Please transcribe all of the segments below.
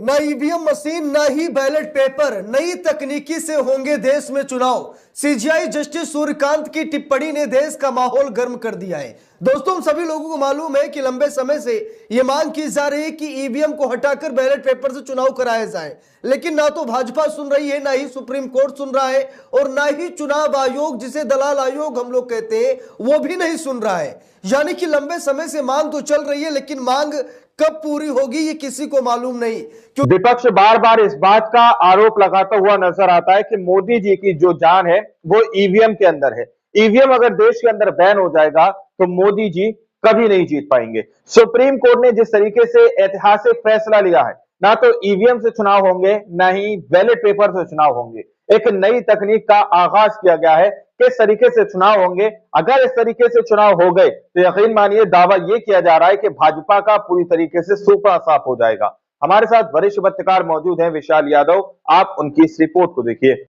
न EVM machine न ही ballot paper, नई तकनीकी से होंगे देश में चुनाव। सीजीआई जस्टिस सूर्यकांत की टिप्पणी ने देश का माहौल गर्म कर दिया है। दोस्तों, हम सभी लोगों को मालूम है कि लंबे समय से यह मांग की जा रही है कि ईवीएम को हटाकर बैलेट पेपर से चुनाव कराया जाए, लेकिन ना तो भाजपा सुन रही है, ना ही सुप्रीम कोर्ट सुन रहा है, और ना ही चुनाव आयोग, जिसे दलाल आयोग हम लोग कहते हैं, वो भी नहीं सुन रहा है। यानी कि लंबे समय से मांग तो चल रही है, लेकिन मांग कब पूरी होगी ये किसी को मालूम नहीं। क्यों विपक्ष बार बार इस बात का आरोप लगाता हुआ नजर आता है कि मोदी जी की जो जान है वो ईवीएम के अंदर है। ईवीएम अगर देश के अंदर बैन हो जाएगा तो मोदी जी कभी नहीं जीत पाएंगे। सुप्रीम कोर्ट ने जिस तरीके से ऐतिहासिक फैसला लिया है, ना तो ईवीएम से चुनाव होंगे, ना ही बैलेट पेपर से चुनाव होंगे। एक नई तकनीक का आगाज किया गया है, किस तरीके से चुनाव होंगे। अगर इस तरीके से चुनाव हो गए तो यकीन मानिए दावा यह किया जा रहा है कि भाजपा का पूरी तरीके से सूपा साफ हो जाएगा। हमारे साथ वरिष्ठ पत्रकार मौजूद हैं, विशाल यादव। आप उनकी इस रिपोर्ट को देखिए।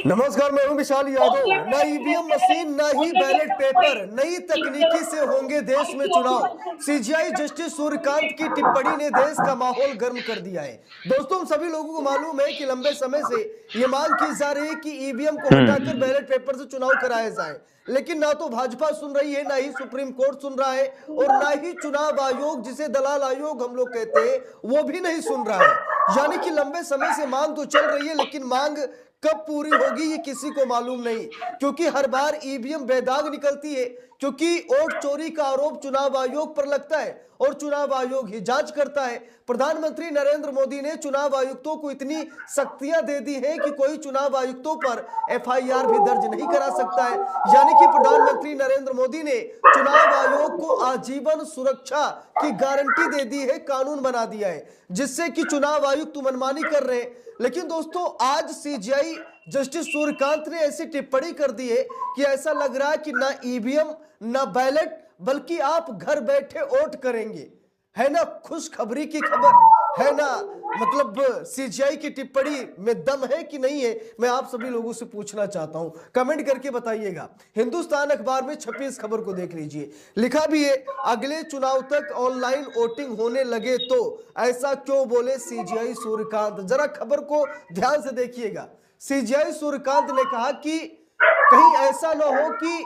नमस्कार, मैं हूं विशाल यादव। न ईवीएम मशीन न ही बैलेट पेपर, नई तकनीकी से होंगे देश में चुनाव। सीजीआई जस्टिस सूर्यकांत की टिप्पणी ने देश का माहौल गर्म कर दिया है। दोस्तों, हम सभी लोगों को मालूम है कि लंबे समय से ये मांग की जा रही है कि ईवीएम को हटाकर बैलेट पेपर से चुनाव कराया जाए, लेकिन ना तो भाजपा सुन रही है, ना ही सुप्रीम कोर्ट सुन रहा है, और ना ही चुनाव आयोग, जिसे दलाल आयोग हम लोग कहते हैं, वो भी नहीं सुन रहा है। यानी कि लंबे समय से मांग तो चल रही है, लेकिन मांग कब पूरी होगी ये किसी को मालूम नहीं, क्योंकि हर बार ईवीएम बेदाग निकलती है, क्योंकि वोट चोरी का आरोप चुनाव आयोग पर लगता है और चुनाव आयोग ही जांच करता है। प्रधानमंत्री नरेंद्र मोदी ने चुनाव आयुक्तों को इतनी सख्तियां दे दी हैं कि कोई चुनाव आयुक्तों पर एफआईआर भी दर्ज नहीं करा सकता है। यानी कि प्रधानमंत्री नरेंद्र मोदी ने चुनाव आयोग को आजीवन सुरक्षा की गारंटी दे दी है, कानून बना दिया है, जिससे कि चुनाव आयुक्त मनमानी कर रहे हैं। लेकिन दोस्तों, आज सीजीआई जस्टिस सूर्यकांत ने ऐसी टिप्पणी कर दी है कि ऐसा लग रहा है कि ना ईवीएम ना बैलेट, बल्कि आप घर बैठे वोट करेंगे। है ना खुशखबरी की खबर, है ना? मतलब सीजीआई की टिप्पणी में दम है कि नहीं है, मैं आप सभी लोगों से पूछना चाहता हूं। कमेंट करके बताइएगा। हिंदुस्तान अखबार में छपी इस खबर को देख लीजिए। लिखा भी है, अगले चुनाव तक ऑनलाइन वोटिंग होने लगे तो ऐसा क्यों बोले सीजीआई सूर्यकांत। जरा खबर को ध्यान से देखिएगा। सीजीआई सूर्यकांत ने कहा कि कहीं ऐसा ना हो कि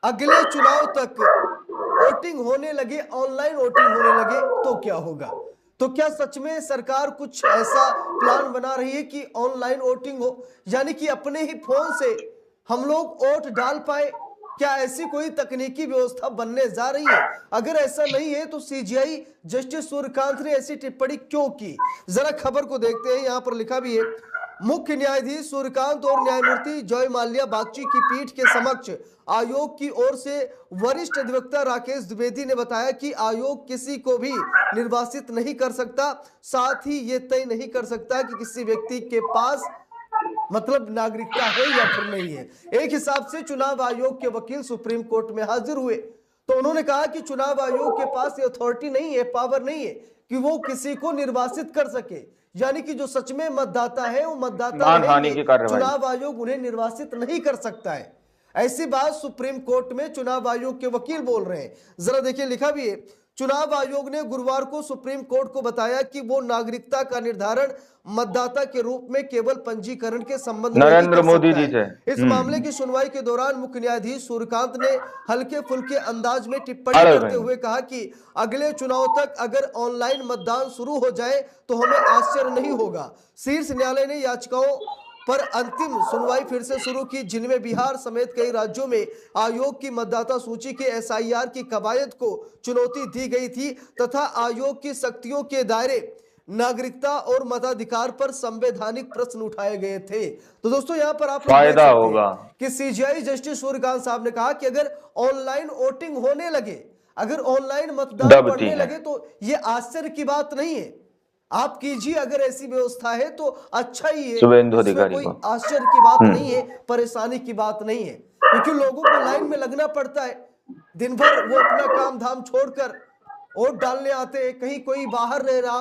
अगले चुनाव तक वोटिंग होने लगे, ऑनलाइन वोटिंग होने लगे तो क्या होगा। तो क्या सच में सरकार कुछ ऐसा प्लान बना रही है कि ऑनलाइन वोटिंग हो, यानी कि अपने ही फोन से हम लोग वोट डाल पाए? क्या ऐसी कोई तकनीकी व्यवस्था बनने जा रही है? अगर ऐसा नहीं है तो सीजीआई जस्टिस सूर्यकांत ने ऐसी टिप्पणी क्यों की? जरा खबर को देखते हैं। यहां पर लिखा भी है, मुख्य न्यायाधीश सूर्यकांत और न्यायमूर्ति जय माल्या बागची की पीठ के समक्ष आयोग की ओर से वरिष्ठ अधिवक्ता राकेश द्विवेदी ने बताया कि आयोग किसी को भी निर्वासित नहीं कर सकता, साथ ही ये तय नहीं कर सकता कि किसी व्यक्ति के पास मतलब नागरिकता है या फिर नहीं है। एक हिसाब से चुनाव आयोग के वकील सुप्रीम कोर्ट में हाजिर हुए तो उन्होंने कहा कि चुनाव आयोग के पास ये अथॉरिटी नहीं है, पावर नहीं है कि वो किसी को निर्वासित कर सके। यानी कि जो सच में मतदाता है वो मतदाता रहेंगे, चुनाव आयोग उन्हें निर्वासित नहीं कर सकता है। ऐसी बात सुप्रीम कोर्ट में चुनाव आयोग के वकील बोल रहे हैं। जरा देखिए, लिखा भी है, चुनाव आयोग ने गुरुवार को सुप्रीम कोर्ट को बताया कि वो नागरिकता का निर्धारण मतदाता के रूप में केवल पंजीकरण के संबंध में नरेंद्र मोदी जी से इस मामले की सुनवाई के दौरान मुख्य न्यायाधीश सूर्यकांत ने हल्के फुल्के अंदाज में टिप्पणी करते हुए कहा कि अगले चुनाव तक अगर ऑनलाइन मतदान शुरू हो जाए तो हमें आश्चर्य नहीं होगा। शीर्ष न्यायालय ने याचिकाओं पर अंतिम सुनवाई फिर से शुरू की, जिनमें बिहार समेत कई राज्यों में आयोग की मतदाता सूची के एसआईआर की कवायद को चुनौती दी गई थी तथा आयोग की शक्तियों के दायरे नागरिकता और मताधिकार पर संवैधानिक प्रश्न उठाए गए थे। तो दोस्तों, यहां पर आप फायदा होगा कि सीजीआई जस्टिस सूर्यकांत साहब ने कहा कि अगर ऑनलाइन वोटिंग होने लगे, अगर ऑनलाइन मतदान बढ़ने लगे तो ये आश्चर्य की बात नहीं है। आप कीजिए, अगर ऐसी व्यवस्था है तो अच्छा ही है, इसमें कोई आश्चर्य की बात नहीं है, परेशानी की बात नहीं है, क्योंकि लोगों को लाइन में लगना पड़ता है। दिन भर वो अपना काम धाम छोड़कर वोट डालने आते हैं, कहीं कोई बाहर रह रहा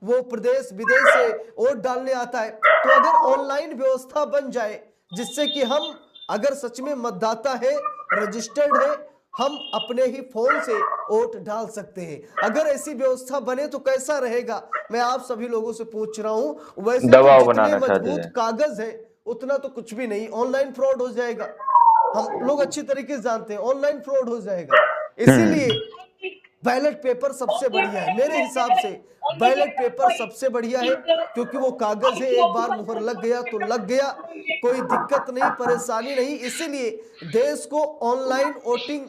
वो प्रदेश विदेश से वोट डालने आता है। तो अगर ऑनलाइन व्यवस्था बन जाए जिससे कि हम अगर सच में मतदाता है, रजिस्टर्ड है, हम अपने ही फोन से वोट डाल सकते हैं। अगर ऐसी व्यवस्था बने तो कैसा रहेगा, मैं आप सभी लोगों से पूछ रहा हूं। वैसे तो दबाव जितने बनाना चाहते मजबूत हैं। कागज है उतना तो कुछ भी नहीं, ऑनलाइन फ्रॉड हो जाएगा। हम लोग अच्छी तरीके से जानते हैं ऑनलाइन फ्रॉड हो जाएगा। इसीलिए बैलेट पेपर सबसे बढ़िया है मेरे हिसाब से। बैलेट पेपर सबसे बढ़िया है क्योंकि वो कागज है, एक बार मुहर लग गया तो लग गया, कोई दिक्कत नहीं, परेशानी नहीं। इसीलिए देश को ऑनलाइन वोटिंग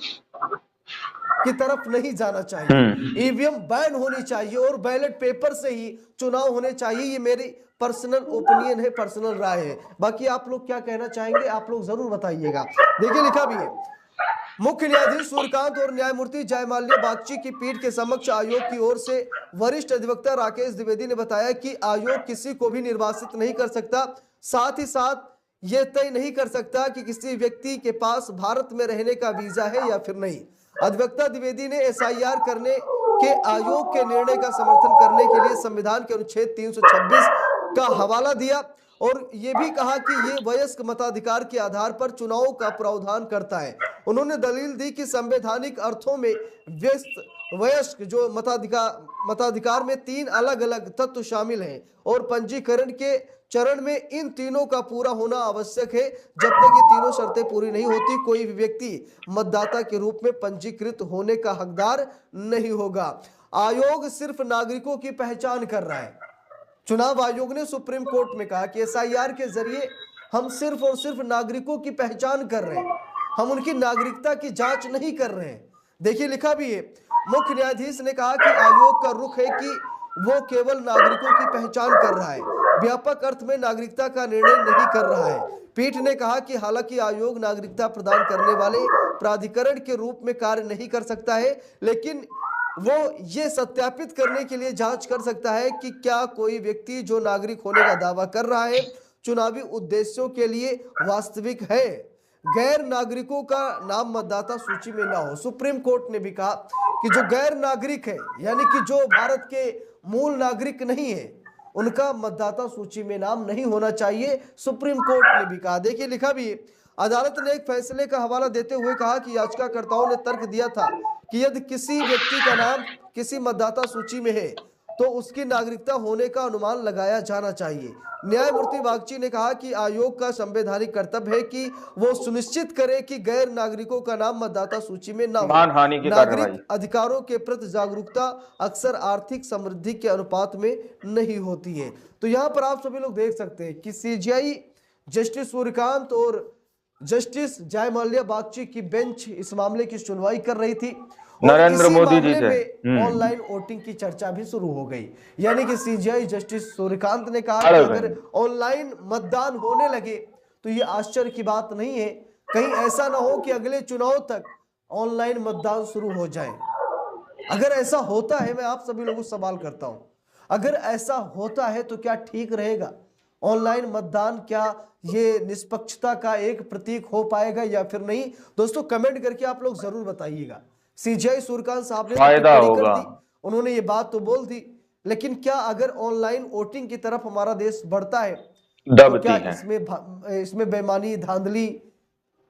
की तरफ नहीं जाना चाहिए। ईवीएम बैन होनी चाहिए और बैलेट पेपर से ही चुनाव होने चाहिए। ये मेरी पर्सनल ओपिनियन है, पर्सनल राय है। बाकी आप लोग क्या कहना चाहेंगे, आप लोग जरूर बताइएगा। देखिए लिखा भी है, मुख्य न्यायाधीश सूर्यकांत और न्यायमूर्ति जयमाल्या बागची की पीठ के समक्ष आयोग की ओर से वरिष्ठ अधिवक्ता राकेश द्विवेदी ने बताया कि आयोग किसी को भी निर्वासित नहीं कर सकता, साथ ही साथ यह तय नहीं कर सकता कि किसी व्यक्ति के पास भारत में रहने का वीजा है या फिर नहीं। अधिवक्ता द्विवेदी ने एसआईआर करने के आयोग के निर्णय का समर्थन करने के लिए संविधान के अनुच्छेद 326 का हवाला दिया और यह भी कहा कि यह वयस्क मताधिकार के आधार पर चुनाव का प्रावधान करता है। उन्होंने दलील दी कि संवैधानिक अर्थों में वयस्क जो मताधिकार में 3 अलग अलग तत्व शामिल हैं और पंजीकरण के चरण में इन तीनों का पूरा होना आवश्यक है। जब तक ये तीनों शर्तें पूरी नहीं होती कोई भी व्यक्ति मतदाता के रूप में पंजीकृत होने का हकदार नहीं होगा। आयोग सिर्फ नागरिकों की पहचान कर रहा है। चुनाव आयोग ने सुप्रीम कोर्ट में कहा कि एसआईआर के जरिए हम सिर्फ और सिर्फ नागरिकों की पहचान कर रहे हैं, हम उनकी नागरिकता की जांच नहीं कर रहे हैं। देखिए लिखा भी है, मुख्य न्यायाधीश ने कहा कि आयोग का रुख है कि वो केवल नागरिकों की पहचान कर रहा है, व्यापक अर्थ में नागरिकता का निर्णय नहीं कर रहा है। पीठ ने कहा कि हालांकि आयोग नागरिकता प्रदान करने वाले प्राधिकरण के रूप में कार्य नहीं कर सकता है, लेकिन वो ये सत्यापित करने के लिए जांच कर सकता है कि क्या कोई व्यक्ति जो नागरिक होने का दावा कर रहा है चुनावी उद्देश्यों के लिए वास्तविक है। गैर नागरिकों का नाम मतदाता सूची में ना हो। सुप्रीम कोर्ट ने भी कहा कि जो गैर नागरिक है यानी कि जो भारत के मूल नागरिक नहीं है उनका मतदाता सूची में नाम नहीं होना चाहिए, सुप्रीम कोर्ट ने भी कहा। देखिए लिखा भी, अदालत ने एक फैसले का हवाला देते हुए कहा कि याचिकाकर्ताओं ने तर्क दिया था कि यदि किसी व्यक्ति का नाम किसी मतदाता सूची में है तो उसकी नागरिकता होने का अनुमान लगाया जाना चाहिए। न्यायमूर्ति बागची ने कहा कि आयोग का संवैधानिक कर्तव्य है कि वो सुनिश्चित करे कि गैर नागरिकों का नाम मतदाता सूची में न हो। मानहानि की नागरिक अधिकारों के प्रति जागरूकता अक्सर आर्थिक समृद्धि के अनुपात में नहीं होती है। तो यहाँ पर आप सभी लोग देख सकते हैं कि सीजेआई जस्टिस सूर्यकांत और जस्टिस जयमाल्या बागची की बेंच इस मामले की सुनवाई कर रही थी। नरेंद्र मोदी जी से ऑनलाइन वोटिंग की चर्चा भी शुरू हो गई, यानी कि सीजेआई जस्टिस सूर्यकांत ने कहा कि अगर ऑनलाइन मतदान होने लगे तो ये आश्चर्य की बात नहीं है, कहीं ऐसा ना हो कि अगले चुनाव तक ऑनलाइन मतदान शुरू हो जाए। अगर ऐसा होता है, मैं आप सभी लोगों से सवाल करता हूं, अगर ऐसा होता है तो क्या ठीक रहेगा? ऑनलाइन मतदान क्या ये निष्पक्षता का एक प्रतीक हो पाएगा या फिर नहीं? दोस्तों कमेंट करके आप लोग जरूर बताइएगा। सीजेआई सूर्यकांत साहब ने फायदा होगा, उन्होंने ये बात तो बोल दी, लेकिन क्या अगर ऑनलाइन वोटिंग की तरफ हमारा देश बढ़ता है तो क्या इसमें बेईमानी, धांधली,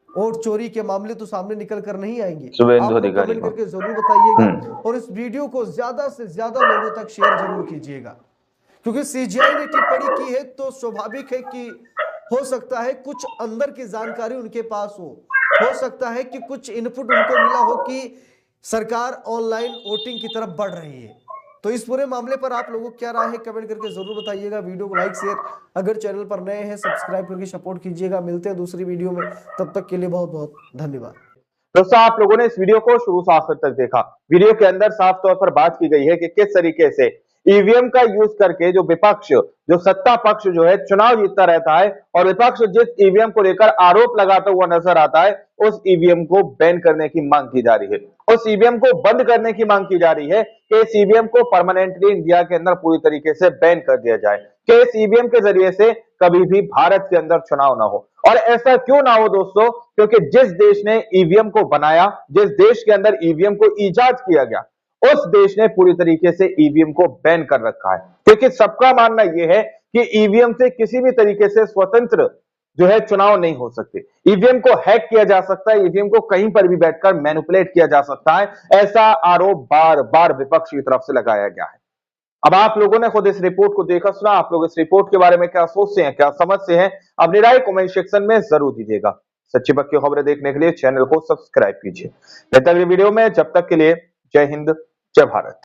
वोट चोरी के मामले तो सामने निकल कर नहीं आएंगे? आप कमेंट करके जरूर बताइएगा और इस वीडियो को ज्यादा से ज्यादा लोगों तक शेयर जरूर कीजिएगा, क्योंकि सीजेआई ने टिप्पणी की है तो स्वाभाविक है कि हो सकता है कुछ अंदर की जानकारी उनके पास हो सकता है कि कुछ इनपुट उनको मिला हो कि सरकार ऑनलाइन वोटिंग की तरफ बढ़ रही है। तो इस पूरे मामले पर आप लोगों को क्या राय है कमेंट करके जरूर बताइएगा। वीडियो को लाइक शेयर, अगर चैनल पर नए हैं सब्सक्राइब करके सपोर्ट कीजिएगा। मिलते हैं दूसरी वीडियो में, तब तक के लिए बहुत बहुत धन्यवाद। दोस्तों आप लोगों ने इस वीडियो को शुरू से आखिर तक देखा। वीडियो के अंदर साफ तौर पर बात की गई है कि किस तरीके से ईवीएम का यूज करके जो विपक्ष, जो सत्ता पक्ष जो है चुनाव जीतता रहता है और विपक्ष जिस ईवीएम को लेकर आरोप लगाता हुआ नजर आता है उस ईवीएम को बैन करने की मांग की जा रही है, उस ईवीएम को बंद करने की मांग की जा रही है कि इस ईवीएम को परमानेंटली इंडिया के अंदर पूरी तरीके से बैन कर दिया जाए, कि इस ईवीएम के जरिए से कभी भी भारत के अंदर चुनाव ना हो। और ऐसा क्यों ना हो दोस्तों? क्योंकि जिस देश ने ईवीएम को बनाया, जिस देश के अंदर ईवीएम को इजाद किया गया, उस देश ने पूरी तरीके से ईवीएम को बैन कर रखा है, क्योंकि सबका मानना यह है कि ईवीएम से किसी भी तरीके से स्वतंत्र जो है चुनाव नहीं हो सकते। ईवीएम को हैक किया जा सकता है, ईवीएम को कहीं पर भी बैठकर मैनिपुलेट किया जा सकता है, ऐसा आरोप बार बार विपक्ष की तरफ से लगाया गया है। अब आप लोगों ने खुद इस रिपोर्ट को देखा सुना, आप लोग इस रिपोर्ट के बारे में क्या सोचते हैं, क्या समझते हैं, अपनी राय कमेंट सेक्शन में जरूर दीजिएगा। सच्ची पक्की खबरें देखने के लिए चैनल को सब्सक्राइब कीजिए। बेहतर वीडियो में जब तक के लिए जय हिंद, जय भारत।